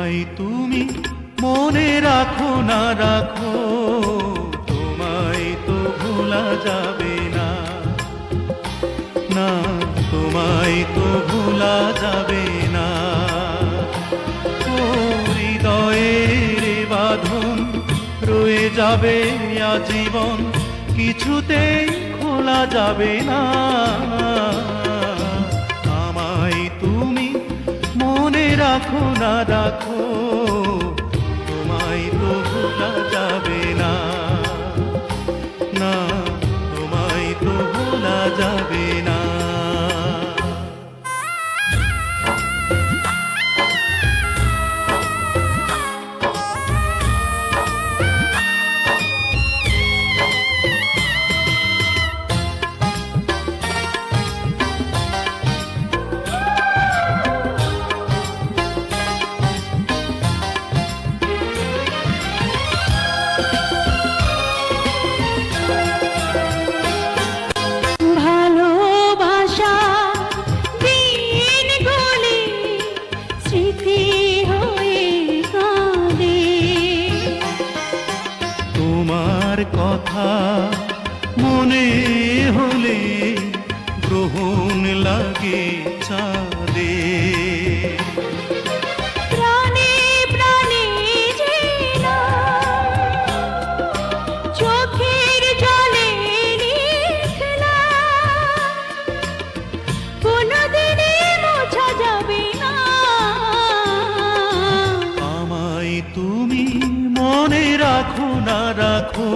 আমায় তুমি মনে রাখো না রাখো, তোমায় তো ভোলা যাবে না, না তোমায় তো ভোলা যাবে না। ও হৃদয়ের বাঁধন রয়ে যাবে আজীবন, কিছুতেই খোলা যাবে না। আমায় তুমি মনে রাখো না রাখো, তোমায় তো ভোলা যাবে না, না তোমায় তো ভোলা যাবে না। তোমার কথা মনে হলে গ্রহণ লাগে চাঁদে, প্রাণে প্রাণে যেনা চোখের জলে লিখলা, কোনদিনে মোছা যাবে না। আমায় তুমি মনে রাখো না রাখো,